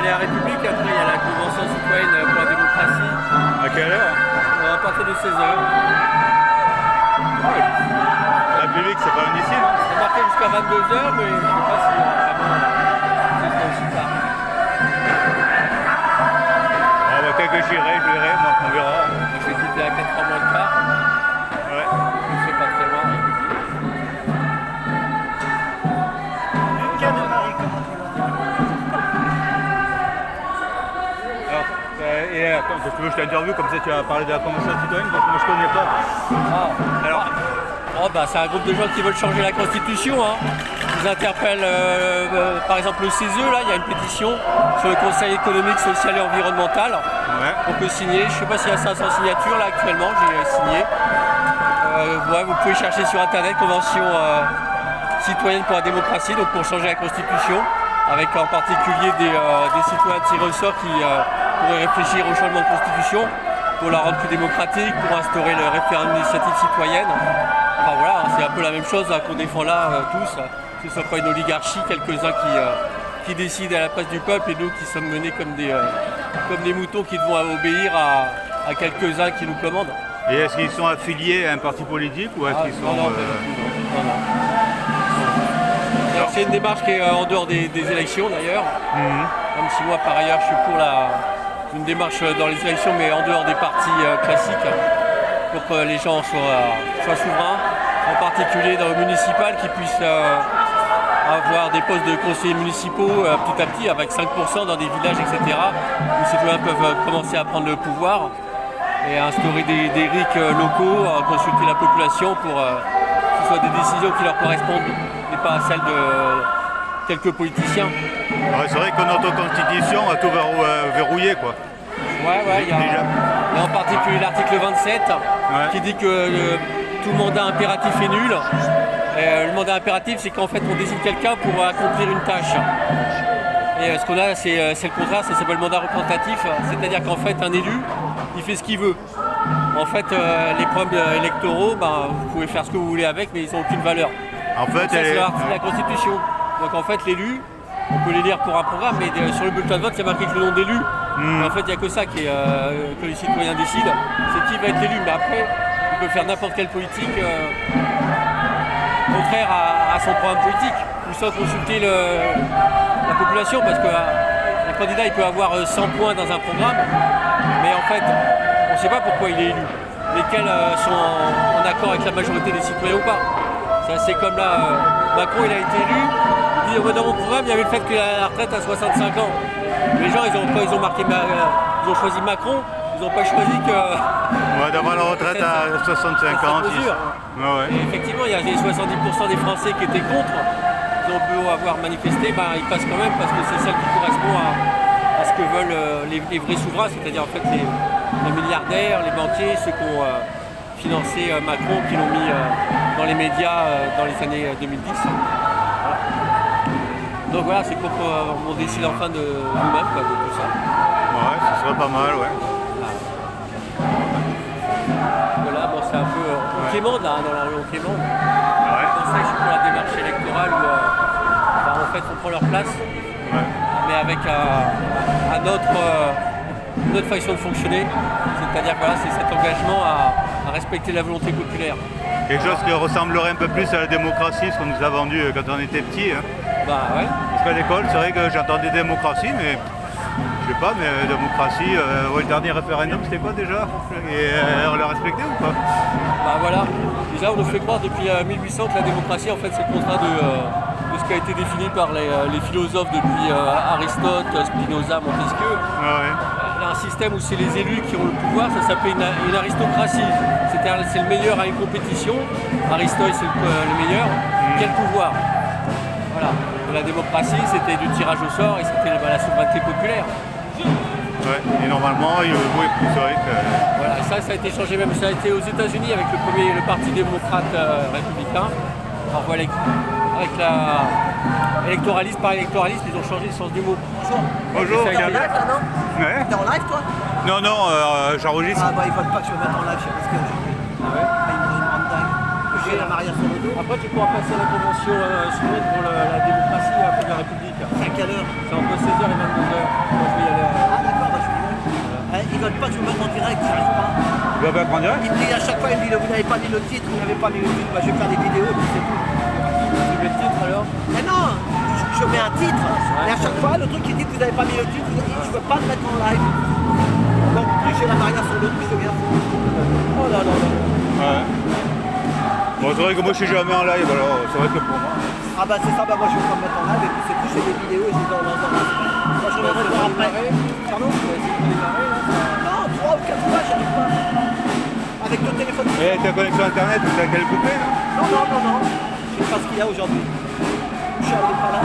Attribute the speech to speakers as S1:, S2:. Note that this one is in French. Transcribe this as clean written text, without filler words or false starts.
S1: aller à la République, après il y a la Convention citoyenne pour la démocratie.
S2: À quelle heure?
S1: À partir de 16h.
S2: La République, c'est pas loin d'ici, non?
S1: C'est marqué jusqu'à 22h, mais je sais pas si vraiment c'est aussi tard.
S2: Ah bah peut-être que je verrai, moi, on verra.
S1: Je vais quitter à 4h moins le quart.
S2: Ouais.
S1: Donc c'est pas très loin, la République.
S2: Et attends, si tu veux, je t'interviewe, comme ça tu vas parler de la Convention citoyenne, parce que moi je connais pas.
S1: Ah.
S2: Alors,
S1: C'est un groupe de gens qui veulent changer la Constitution. Hein. Ils interpellent, par exemple, le CESE, là, il y a une pétition sur le Conseil économique, social et environnemental.
S2: ouais.
S1: On peut signer, je ne sais pas s'il y a 500 signatures là actuellement, j'ai signé. Vous pouvez chercher sur internet Convention citoyenne pour la démocratie, donc pour changer la Constitution, avec en particulier des citoyens tirés au sort qui pourraient réfléchir au changement de Constitution pour la rendre plus démocratique, pour instaurer le référendum d'initiative citoyenne. Enfin voilà, c'est un peu la même chose qu'on défend là tous, que ce soit pas une oligarchie, quelques-uns qui décident à la place du peuple et nous qui sommes menés comme des moutons qui devons obéir à quelques-uns qui nous commandent.
S2: Et est-ce qu'ils sont affiliés à un parti politique ou est-ce qu'ils sont...
S1: Non. C'est une démarche qui est en dehors des élections d'ailleurs, même si moi par ailleurs je suis pour une démarche dans les élections mais en dehors des partis classiques pour que les gens soient souverains, en particulier dans le municipal qui puissent avoir des postes de conseillers municipaux petit à petit avec 5% dans des villages etc. où les citoyens peuvent commencer à prendre le pouvoir et instaurer des RIC locaux, consulter la population pour que ce soit des décisions qui leur correspondent et pas celles de quelques politiciens.
S2: Ouais, c'est vrai que notre constitution a tout verrouillé quoi.
S1: Ouais, il y a en particulier l'article 27 qui dit que tout mandat impératif est nul. Le mandat impératif, c'est qu'en fait on désigne quelqu'un pour accomplir une tâche. Et ce qu'on a, c'est le contraire, ça s'appelle mandat représentatif, c'est-à-dire qu'en fait un élu, il fait ce qu'il veut. En fait, les problèmes électoraux, vous pouvez faire ce que vous voulez avec, mais ils n'ont aucune valeur.
S2: En fait,
S1: ça, c'est la Constitution. Donc en fait, l'élu, on peut l'élire pour un programme, mais sur le bulletin de vote, il y a marqué que le nom d'élu. En fait, il n'y a que ça que les citoyens décident, c'est qui va être élu. Mais après, il peut faire n'importe quelle politique contraire à son programme politique, ou sans consulter la population, parce qu'un candidat, il peut avoir 100 points dans un programme, mais en fait, on ne sait pas pourquoi il est élu, lesquels sont en accord avec la majorité des citoyens ou pas. C'est comme là, Macron il a été élu, il dit dans mon programme il y avait le fait que la retraite à 65 ans. Les gens ils ont choisi Macron, ils n'ont pas choisi que...
S2: Ouais, d'avoir la retraite à 65 ans.
S1: Et effectivement il y a les 70% des Français qui étaient contre, ils ont beau avoir manifesté, ils passent quand même parce que c'est celle qui correspond à ce que veulent les vrais souverains, c'est-à-dire en fait les milliardaires, les banquiers, ceux qui ont financé Macron, qui l'ont mis dans les médias dans les années 2010. Voilà. Donc voilà, c'est pour qu'on décide enfin de nous-mêmes de tout ça.
S2: Ouais, ce serait pas mal, ouais.
S1: Voilà, c'est un peu on quémande là, dans la rue, on quémande. C'est pour ça que je suis pour la démarche électorale où en fait on prend leur place, mais avec une autre façon de fonctionner. C'est-à-dire que c'est cet engagement à respecter la volonté populaire.
S2: Quelque chose qui ressemblerait un peu plus à la démocratie, ce qu'on nous a vendu quand on était petit. Hein.
S1: Ouais.
S2: Parce qu'à l'école, c'est vrai que j'entendais démocratie, mais je sais pas, mais démocratie, le dernier référendum, c'était quoi déjà? Et on l'a respecté ou pas?
S1: Voilà. Déjà, on nous fait croire depuis 1800 que la démocratie, en fait, c'est le contraire de ce qui a été défini par les philosophes depuis Aristote, Spinoza, Montesquieu. Un système où c'est les élus qui ont le pouvoir, ça s'appelle une aristocratie. C'est le meilleur à une compétition. Aristote, c'est le meilleur. Quel pouvoir? Voilà. La démocratie, c'était du tirage au sort et c'était la souveraineté populaire.
S2: Ouais, et normalement, c'est vrai que...
S1: Voilà, ça a été changé même. Ça a été aux États-Unis avec le parti démocrate républicain. Alors, avec électoraliste par électoraliste, ils ont changé le sens du mot.
S2: Bonjour.
S3: T'es en live là, non?
S2: Ouais.
S3: T'es en live toi?
S2: Non, j'enregistre.
S3: Ils veulent pas que je me mette en live, je sais pas ce que j'ai fait. Ils me rendent dingue. J'ai la Maria sur le dos.
S1: Après, tu pourras passer à la convention souveraine pour la démocratie pour la République.
S3: C'est à quelle heure?
S1: C'est entre 16h et 22h.
S2: Tu vas faire en direct?
S3: Il me dit à chaque fois, il me dit, vous n'avez pas mis le titre, vous n'avez pas mis le titre, bah, je vais faire des vidéos, et puis c'est tout.
S1: Tu mets le titre alors?
S3: Mais non, je mets un titre, et à chaque fois, le truc qui dit que vous n'avez pas mis le titre, je ne veux pas le mettre en live. Donc plus j'ai la Maria sur l'autre, plus je deviens fou. Oh là là là.
S2: Ouais. Bon, c'est vrai que moi je suis jamais en live, alors c'est vrai que pour moi.
S3: Ah bah c'est ça, bah moi je vais pas me mettre en live, et puis c'est tout, je fais des vidéos, et je les envoie dans la semaine. Moi je reviendrai voir après. Pardon? Non, 3 ou 4 fois, j'arrive pas. Avec deux téléphones.
S2: Et ta connexion internet, t'as qu'elle coupée, non?
S3: Non, non, non, non. Je sais pas ce qu'il y a aujourd'hui. Je suis allé par là.